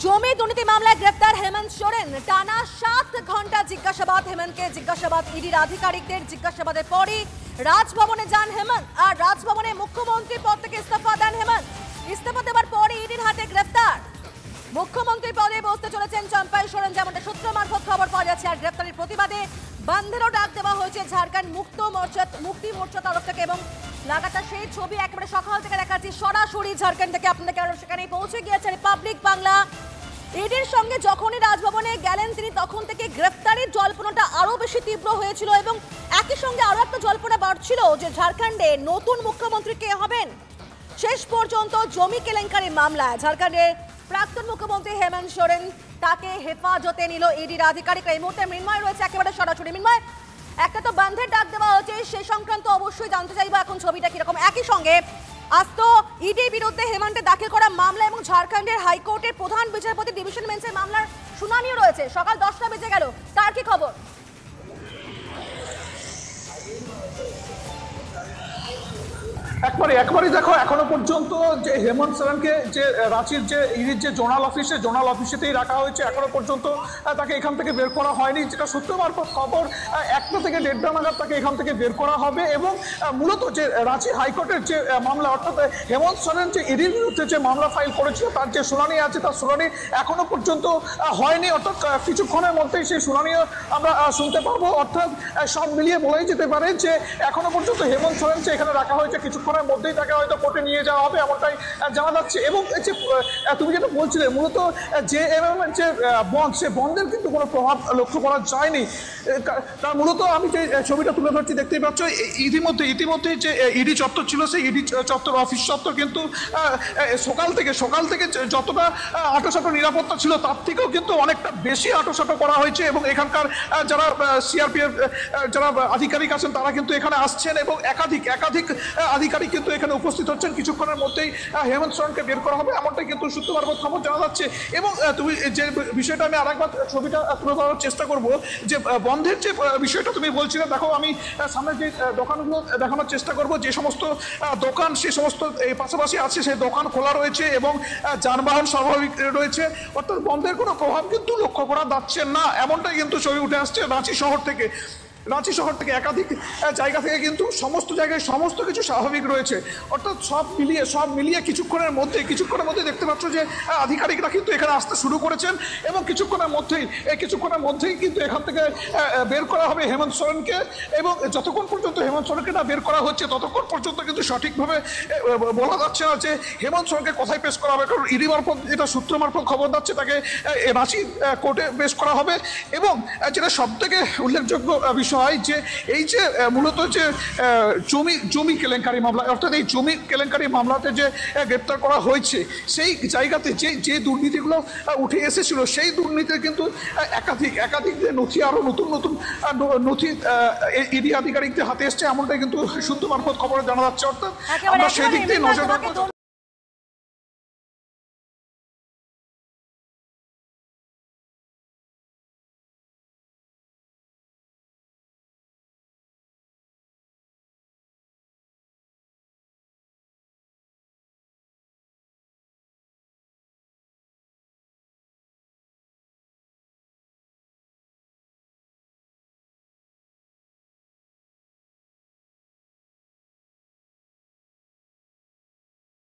জমি দুর্নীতি মামলায় গ্রেফতার হেমন্ত সোরেন। টানা 7 ঘন্টা জিজ্ঞাসাবাদ। হেমন্তকে জিজ্ঞাসাবাদ ইডির আধিকারিকদের জিজ্ঞাসাবাদের পরই রাজভবনে যান হেমন্ত। আর রাজভবনে মুখ্যমন্ত্রী পদ থেকে ইস্তফা দেন হেমন্ত। ইস্তফা দেওয়ার পরই ইডির হাতে গ্রেফতার। মুখ্যমন্ত্রী পদে বসতে চলেছেন চম্পাই সোরেন, যেমনটা সূত্র মারফত খবর পাওয়া যাচ্ছে। আর গ্রেফতারের প্রতিবাদে বন্ধেরও ডাক দেওয়া হয়েছে ঝাড়খণ্ড মুক্তি মোর্চা তরফ থেকে। এবং লাগাতার সেই ছবি একেবারে সকাল থেকে দেখাচ্ছি সরাসরি ঝাড়খণ্ড থেকে আপনাদেরকে। আর সেখানেই পৌঁছে গিয়েছে রিপাবলিক বাংলা। ইডির সঙ্গে যখনই রাজভবনে গেলেন তিনি, তখন থেকে গ্রেফতারের জল্পনাটা আরো বেশি তীব্র হয়েছিল। এবং একই সঙ্গে আরো একটা জল্পনা বাড়ছিল যে ঝাড়খণ্ডে নতুন মুখ্যমন্ত্রী কে হবেন। শেষ পর্যন্ত জমি কেলেঙ্কারি মামলায় ঝাড়খণ্ডের প্রাক্তন মুখ্যমন্ত্রী হেমন্ত সোরেন, তাকে হেফাজতে নিল ইডির আধিকারিকরা। এই মুহূর্তে মৃন্ময় রয়েছে একেবারে সরাসরি। মৃন্ময়, একটা তো বন্ধের ডাক দেওয়া হচ্ছে, সে সংক্রান্ত অবশ্যই জানতে চাইবো এখন ছবিটা কিরকম। একই সঙ্গে আজ তো ইডির বিরুদ্ধে হেমন্তের দাখিল করা মামলা এবং ঝাড়খণ্ডের হাইকোর্টের প্রধান বিচারপতি ডিভিশন বেঞ্চের মামলার শুনানিও রয়েছে। সকাল 10টা বেজে গেল, তার কি খবর? একবারই দেখো, এখনো পর্যন্ত যে হেমন্ত সোরেনকে যে রাঁচির যে ইডির যে জোনাল অফিসেতেই রাখা হয়েছে। এখনো পর্যন্ত তাকে এখান থেকে বের করা হয়নি। যেটা সূত্র মারফত খবর, 1টা থেকে 1:30 নাগাদ তাকে এখান থেকে বের করা হবে। এবং মূলত যে রাঁচি হাইকোর্টের যে মামলা, অর্থাৎ হেমন্ত সোরেন যে ইডির বিরুদ্ধে যে মামলা ফাইল করেছিল তার যে শুনানি আছে, তার শুনানি এখনো পর্যন্ত হয়নি। অর্থাৎ কিছুক্ষণের মধ্যেই সেই শুনানিও আমরা শুনতে পাবো। অর্থাৎ সব মিলিয়ে বলাই যেতে পারে যে এখনো পর্যন্ত হেমন্ত সোরেনকে এখানে রাখা হয়েছে, কিছুক্ষণের মধ্যেই তাকে হয়তো কোর্টে নিয়ে যাওয়া হবে, এমনটাই জানা যাচ্ছে। এবং যে তুমি যেটা বলছিলে, মূলত যে যে বন্ধ, সে বন্ধের কিন্তু কোনো প্রভাব লক্ষ্য করা যায়নি। তার মূলত আমি যে ছবিটা তুলে ধরছি, দেখতেই পাচ্ছ ইতিমধ্যে যে ইডি চত্বর ছিল, সেই ইডি চত্বর, অফিস চত্বর কিন্তু সকাল থেকে যতটা আঁটোসাঁটো নিরাপত্তা ছিল তার থেকেও কিন্তু অনেকটা বেশি আঁটোসাঁটো করা হয়েছে। এবং এখানকার যারা সিআরপিএফ যারা আধিকারিক আছেন তারা কিন্তু এখানে আসছেন এবং একাধিক আধিকারিক কিন্তু এখানে উপস্থিত হচ্ছেন। কিছুক্ষণের মধ্যেই হেমন্ত সোরেনকে বের করা হবে, এমনটাই কিন্তু সূত্র মারফত খবর জানা যাচ্ছে। এবং তুমি যে বিষয়টা, আমি আরেকবার ছবিটা তুলে ধরার চেষ্টা করব, যে বন্ধের যে বিষয়টা তুমি বলছিলে, দেখো আমি সামনে যে দোকানগুলো দেখানোর চেষ্টা করব। যে সমস্ত দোকান, সে সমস্ত পাশাপাশি আছে, সেই দোকান খোলা রয়েছে এবং যানবাহন স্বাভাবিক রয়েছে। অর্থাৎ বন্ধের কোনো প্রভাব কিন্তু লক্ষ্য করা যাচ্ছে না, এমনটাই কিন্তু ছবি উঠে আসছে রাঁচি শহর থেকে। একাধিক জায়গা থেকে কিন্তু সমস্ত জায়গায় সমস্ত কিছু স্বাভাবিক রয়েছে। অর্থাৎ সব মিলিয়ে কিছুক্ষণের মধ্যে দেখতে পাচ্ছ যে আধিকারিকরা কিন্তু এখানে আসতে শুরু করেছেন। এবং কিছুক্ষণের মধ্যেই কিন্তু এখান থেকে বের করা হবে হেমন্ত সোরেনকে। এবং যতক্ষণ পর্যন্ত হেমন্ত সোরেনকে না বের করা হচ্ছে, ততক্ষণ পর্যন্ত কিন্তু সঠিকভাবে বলা যাচ্ছে না যে হেমন্ত সোরেনকে কোথায় পেশ করা হবে। কারণ ইডি মারফত, এটা সূত্র মারফত খবর যাচ্ছে, তাকে রাঁচি কোর্টে পেশ করা হবে। এবং যেটা সবথেকে উল্লেখযোগ্য বিষয়, যে এই যে মূলত যে জমি কেলেঙ্কারি মামলা, অর্থাৎ এই জমি কেলেঙ্কারি মামলাতে যে গ্রেপ্তার করা হয়েছে, সেই জায়গাতে যে দুর্নীতিগুলো উঠে এসেছিল, সেই দুর্নীতির কিন্তু একাধিক যে নথি, আরো নতুন নথি ইডি আধিকারিকদের হাতে এসছে, এমনটাই কিন্তু সূত্র মারফত খবরে জানা যাচ্ছে। অর্থাৎ আমরা সেই দিক দিয়ে নজর রাখবো।